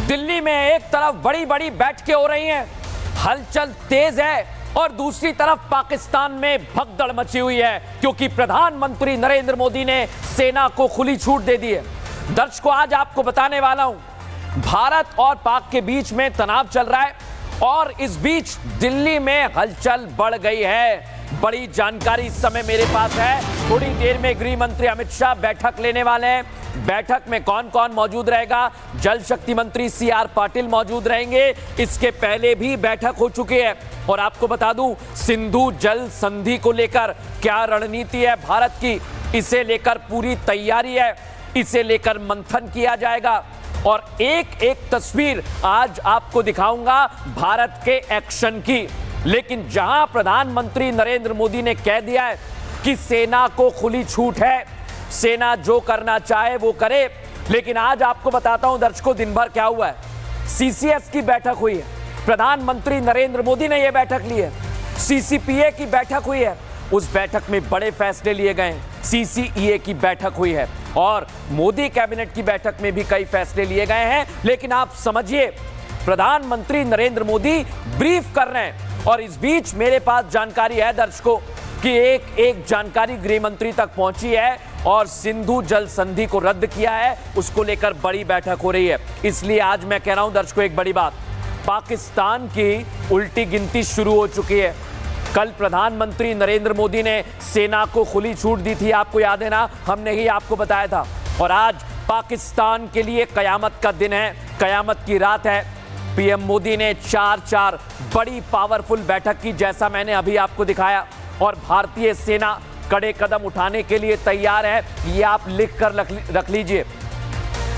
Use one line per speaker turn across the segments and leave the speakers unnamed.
दिल्ली में एक तरफ बड़ी बड़ी बैठकें हो रही हैं, हलचल तेज है, और दूसरी तरफ पाकिस्तान में भगदड़ मची हुई है क्योंकि प्रधानमंत्री नरेंद्र मोदी ने सेना को खुली छूट दे दी है। दर्शकों, आज आपको बताने वाला हूं, भारत और पाक के बीच में तनाव चल रहा है और इस बीच दिल्ली में हलचल बढ़ गई है। बड़ी जानकारी इस समय मेरे पास है। थोड़ी देर में गृह मंत्री अमित शाह बैठक लेने वाले हैं। बैठक में कौन कौन मौजूद रहेगा? जल शक्ति मंत्री CR पाटिल मौजूद रहेंगे। इसके पहले भी बैठक हो चुकी है और आपको बता दूं, सिंधु जल संधि को लेकर क्या रणनीति है भारत की, इसे लेकर पूरी तैयारी है। इसे लेकर मंथन किया जाएगा और एक एक तस्वीर आज आपको दिखाऊंगा भारत के एक्शन की। लेकिन जहां प्रधानमंत्री नरेंद्र मोदी ने कह दिया है कि सेना को खुली छूट है, सेना जो करना चाहे वो करे, लेकिन आज आपको बताता हूं दर्शकों दिन भर क्या हुआ है। CCS की बैठक हुई है, प्रधानमंत्री नरेंद्र मोदी ने यह बैठक ली है। CCPA की बैठक हुई है, उस बैठक में बड़े फैसले लिए गए हैं। CCEA की बैठक हुई है और मोदी कैबिनेट की बैठक में भी कई फैसले लिए गए हैं। लेकिन आप समझिए, प्रधानमंत्री नरेंद्र मोदी ब्रीफ कर रहे हैं और इस बीच मेरे पास जानकारी है दर्शकों कि एक जानकारी गृह मंत्री तक पहुंची है और सिंधु जल संधि को रद्द किया है, उसको लेकर बड़ी बैठक हो रही है। इसलिए आज मैं कह रहा हूं दर्शकों एक बड़ी बात, पाकिस्तान की उल्टी गिनती शुरू हो चुकी है। कल प्रधानमंत्री नरेंद्र मोदी ने सेना को खुली छूट दी थी, आपको याद है ना, हमने ही आपको बताया था। और आज पाकिस्तान के लिए कयामत का दिन है, कयामत की रात है। PM मोदी ने चार बड़ी पावरफुल बैठक की, जैसा मैंने अभी आपको दिखाया, और भारतीय सेना कड़े कदम उठाने के लिए तैयार है। ये आप लिख कर रख लीजिए।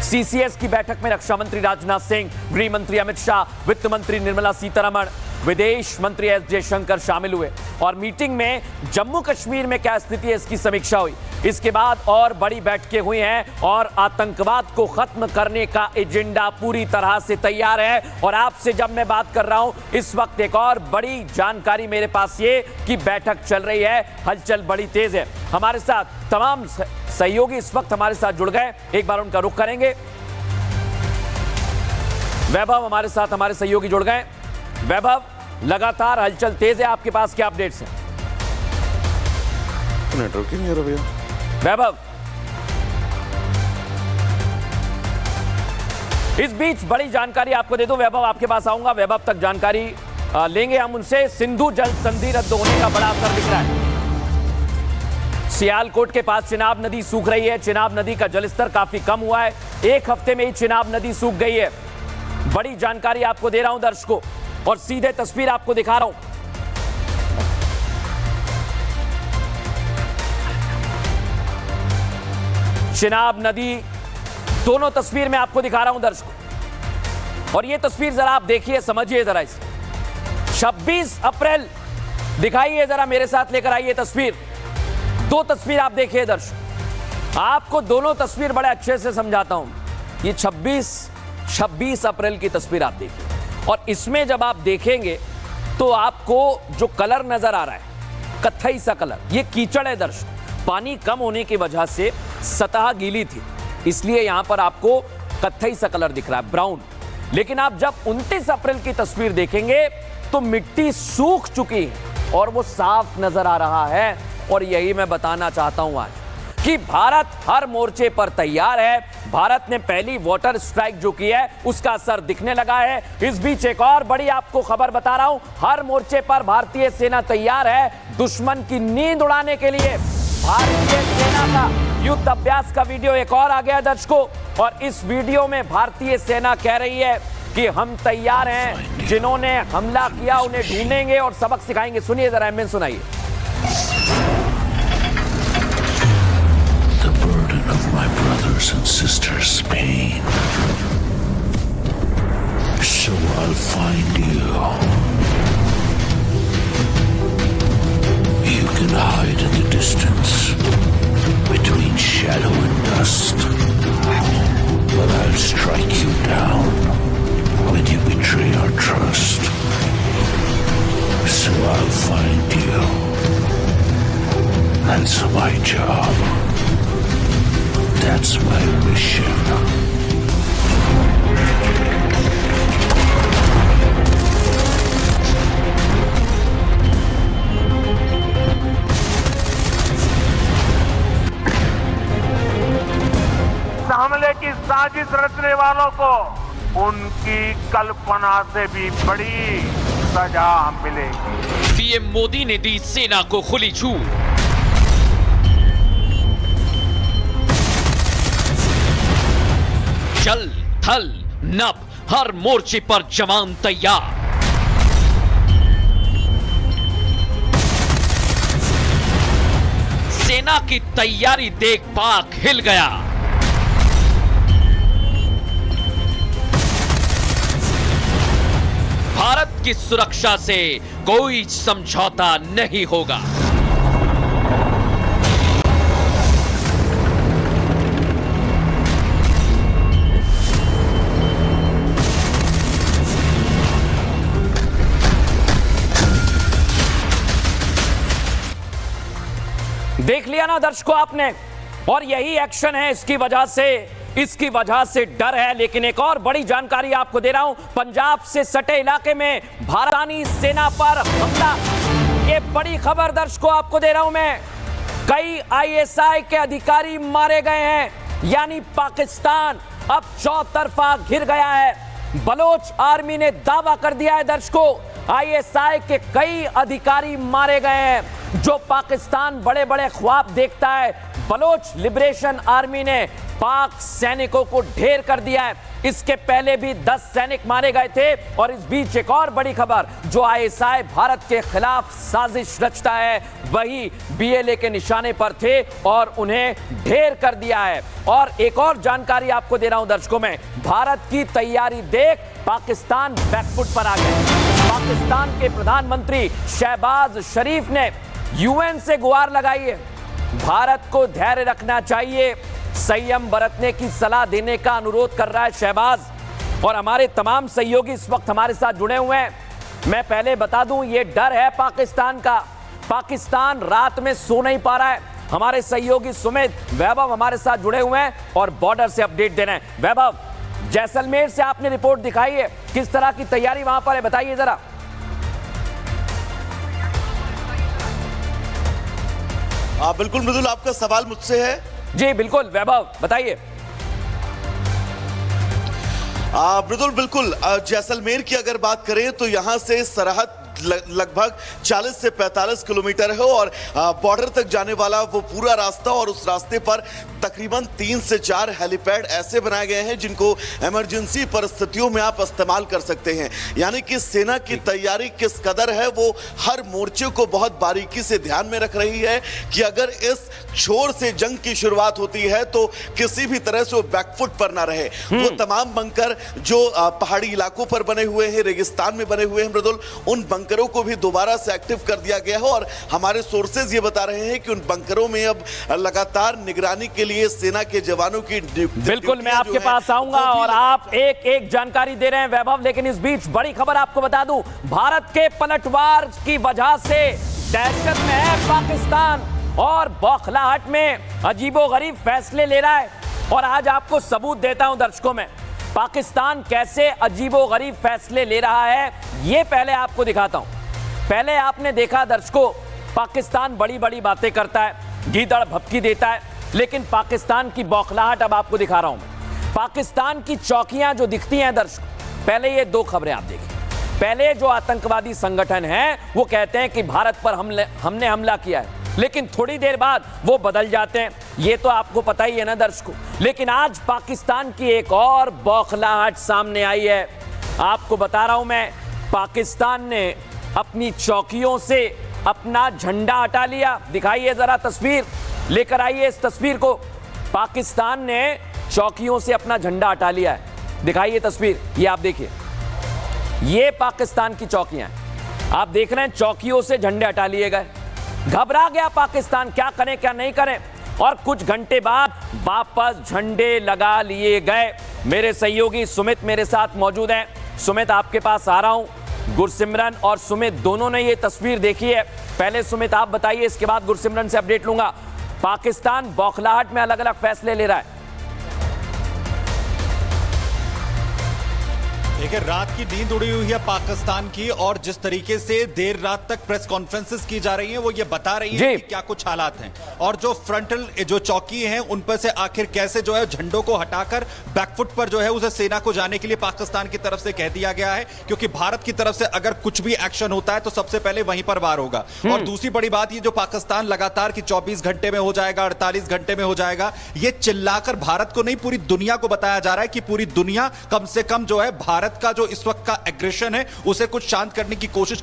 CCS की बैठक में रक्षा मंत्री राजनाथ सिंह, गृह मंत्री अमित शाह, वित्त मंत्री निर्मला सीतारमण, विदेश मंत्री S जयशंकर शामिल हुए और मीटिंग में जम्मू कश्मीर में क्या स्थिति है इसकी समीक्षा हुई। इसके बाद और बड़ी बैठकें हुई हैं और आतंकवाद को खत्म करने का एजेंडा पूरी तरह से तैयार है। और आपसे जब मैं बात कर रहा हूं इस वक्त एक और बड़ी जानकारी मेरे पास ये कि बैठक चल रही है, हलचल बड़ी तेज है। हमारे साथ तमाम सहयोगी इस वक्त हमारे साथ जुड़ गए, एक बार उनका रुख करेंगे। वैभव हमारे साथ, हमारे सहयोगी जुड़ गए। वैभव, लगातार हलचल तेज है, आपके पास क्या अपडेट्स हैं?
नेटवर्क ही नहीं है भैया।
वैभव, इस बीच बड़ी जानकारी आपको दे दूं, वैभव आपके पास आऊंगा, वैभव तक जानकारी लेंगे हम उनसे। सिंधु जल संधि रद्द होने का बड़ा असर दिख रहा है। सियालकोट के पास चिनाब नदी सूख रही है, चिनाब नदी का जलस्तर काफी कम हुआ है, एक हफ्ते में ही चिनाब नदी सूख गई है। बड़ी जानकारी आपको दे रहा हूं दर्शकों और सीधे तस्वीर आपको दिखा रहा हूं। चिनाब नदी, दोनों तस्वीर में आपको दिखा रहा हूं दर्शकों, और यह तस्वीर जरा आप देखिए, समझिए जरा इसे। 26 अप्रैल दिखाइए जरा, मेरे साथ लेकर आइए तस्वीर। दो तस्वीर आप देखिए दर्शकों, आपको दोनों तस्वीर बड़े अच्छे से समझाता हूं। ये 26 अप्रैल की तस्वीर आप देखिए और इसमें जब आप देखेंगे तो आपको जो कलर नजर आ रहा है, कत्थई सा कलर, ये कीचड़ है दर्शक। पानी कम होने की वजह से सतह गीली थी, इसलिए यहां पर आपको कत्थई सा कलर दिख रहा है, ब्राउन। लेकिन आप जब 29 अप्रैल की तस्वीर देखेंगे तो मिट्टी सूख चुकी है और वो साफ नजर आ रहा है। और यही मैं बताना चाहता हूं आज कि भारत हर मोर्चे पर तैयार है। भारत ने पहली वाटर स्ट्राइक जो की है उसका असर दिखने लगा है। इस बीच एक और बड़ी आपको खबर बता रहा हूं, हर मोर्चे पर भारतीय सेना तैयार है दुश्मन की नींद उड़ाने के लिए। भारतीय सेना का युद्ध अभ्यास का वीडियो एक और आ गया दर्शकों, और इस वीडियो में भारतीय सेना कह रही है कि हम तैयार हैं, जिन्होंने हमला किया उन्हें ढूंढेंगे और सबक सिखाएंगे। सुनिए जरा, एमएन सुनाइए।
Of my brothers and sisters' pain, so I'll find you. You can hide in the distance between shadow and dust, but I'll strike you down when you betray our trust. So I'll find you. That's my job. That's my mission.
उनकी कल्पना से भी बड़ी सजा मिलेगी।
PM Modi ने दी सेना को खुली छूट। जल थल नभ हर मोर्चे पर जवान तैयार। सेना की तैयारी देख पाक हिल गया। भारत की सुरक्षा से कोई समझौता नहीं होगा। देख लिया ना दर्शकों आपने, और यही एक्शन है। इसकी वजह से डर है। लेकिन एक और बड़ी जानकारी आपको दे रहा हूं, पंजाब से सटे इलाके में भारतीय सेना पर हमला। ये बड़ी खबर दर्शकों आपको दे रहा हूं मैं। कई आईएसआई के अधिकारी मारे गए हैं, यानी पाकिस्तान अब चौतरफा घिर गया है। बलोच आर्मी ने दावा कर दिया है दर्शकों, आईएसआई के कई अधिकारी मारे गए हैं। जो पाकिस्तान बड़े बड़े ख्वाब देखता है, बलोच लिबरेशन आर्मी ने पाक सैनिकों को ढेर कर दिया है। इसके पहले भी 10 सैनिक मारे गए थे। और इस बीच एक और बड़ी खबर, जो आईएसआई भारत के खिलाफ साजिश रचता है, वही बीएलए के निशाने पर थे और उन्हें ढेर कर दिया है। और एक और जानकारी आपको दे रहा हूं दर्शकों में, भारत की तैयारी देख पाकिस्तान बैकफुट पर आ गया। पाकिस्तान के प्रधानमंत्री शहबाज शरीफ ने यूएन से गुहार लगाई है, भारत को धैर्य रखना चाहिए, संयम बरतने की सलाह देने का अनुरोध कर रहा है शहबाज। और हमारे तमाम सहयोगी इस वक्त हमारे साथ जुड़े हुए हैं। मैं पहले बता दूं, ये डर है पाकिस्तान का। पाकिस्तान रात में सो नहीं पा रहा है। हमारे सहयोगी सुमित, वैभव हमारे साथ जुड़े हुए हैं और बॉर्डर से अपडेट दे रहे हैं। वैभव, जैसलमेर से आपने रिपोर्ट दिखाई है, किस तरह की तैयारी वहां पर है, बताइए जरा।
बिल्कुल मृदुल, आपका सवाल मुझसे है।
जी बिल्कुल वैभव, बताइए।
मृदुल, बिल्कुल जैसलमेर की अगर बात करें तो यहां से सरहद लगभग 40 से 45 किलोमीटर है और बॉर्डर तक जाने वाला वो पूरा रास्ता, और उस रास्ते पर तकरीबन 3 से 4 हेलीपैड ऐसे बनाए गए हैं जिनको इमरजेंसी परिस्थितियों में आप इस्तेमाल कर सकते हैं। यानी कि सेना की तैयारी किस कदर है, वो हर मोर्चे को बहुत बारीकी से ध्यान में रख रही है कि अगर इस छोर से जंग की शुरुआत होती है तो किसी भी तरह से वो बैकफुट पर ना रहे। वो तमाम बंकर जो पहाड़ी इलाकों पर बने हुए हैं, रेगिस्तान में बने हुए हैं मृदुल, उन बंकरों को भी दोबारा से एक्टिव कर दिया गया है। और हमारे सोर्सेज ये बता रहे हैं कि उन बंकरों में अब लगातार निगरानी के लिए सेना के जवानों की
बिल्कुल मैं आपके पास आऊंगा और आप एक एक जानकारी दे रहे हैं वैभव। लेकिन इस बीच बड़ी खबर आपको बता दूं, भारत के पलटवार की वजह से दहशत में है पाकिस्तान और बौखलाहट में अजीबोगरीब फैसले ले रहा है। और आज आपको सबूत देता हूं दर्शकों में, पाकिस्तान कैसे अजीबोगरीब फैसले ले रहा है ये पहले आपको दिखाता हूं। पहले आपने देखा दर्शकों, पाकिस्तान बड़ी बड़ी बातें करता है, गीदड़ भपकी देता है, लेकिन पाकिस्तान की बौखलाहट अब आपको दिखा रहा हूं मैं। पाकिस्तान की चौकियां जो दिखती हैं दर्शकों, पहले ये दो खबरें आप देखिए। पहले जो आतंकवादी संगठन है वो कहते हैं कि भारत पर हमने हमला किया है, लेकिन थोड़ी देर बाद वो बदल जाते हैं, ये तो आपको पता ही है ना दर्शकों। लेकिन आज पाकिस्तान की एक और बौखलाहट सामने आई है। आपको बता रहा हूं मैं, पाकिस्तान ने अपनी चौकियों से अपना झंडा हटा लिया। दिखाइए जरा तस्वीर, लेकर आइए इस तस्वीर को। पाकिस्तान ने चौकियों से अपना झंडा हटा लिया है। दिखाइए तस्वीर, ये आप देखिए, ये पाकिस्तान की चौकियां हैं। आप देख रहे हैं चौकियों से झंडे हटा लिए गए। घबरा गया पाकिस्तान, क्या करें क्या नहीं करें, और कुछ घंटे बाद वापस झंडे लगा लिए गए। मेरे सहयोगी सुमित मेरे साथ मौजूद हैं। सुमित, आपके पास आ रहा हूं। गुरसिमरन और सुमित दोनों ने ये तस्वीर देखी है। पहले सुमित आप बताइए, इसके बाद गुरसिमरन से अपडेट लूंगा। पाकिस्तान बौखलाहट में अलग अलग फैसले ले रहा है।
देखिए, रात की नींद उड़ी हुई है पाकिस्तान की, और जिस तरीके से देर रात तक प्रेस कॉन्फ्रेंसेस की जा रही हैं वो ये बता रही है कि क्या कुछ हालात हैं, और जो फ्रंटल जो चौकी हैं उन पर से आखिर कैसे जो है झंडों को हटाकर बैकफुट पर जो है उसे सेना को जाने के लिए पाकिस्तान की तरफ से कह दिया गया है, क्योंकि भारत की तरफ से अगर कुछ भी एक्शन होता है तो सबसे पहले वहीं पर वार होगा। और दूसरी बड़ी बात, ये जो पाकिस्तान लगातार कि 24 घंटे में हो जाएगा, 48 घंटे में हो जाएगा, ये चिल्लाकर भारत को नहीं पूरी दुनिया को बताया जा रहा है कि पूरी दुनिया कम से कम जो है भारत का जो इस वक्त का एग्रेशन है उसे कुछ शांत करने की कोशिश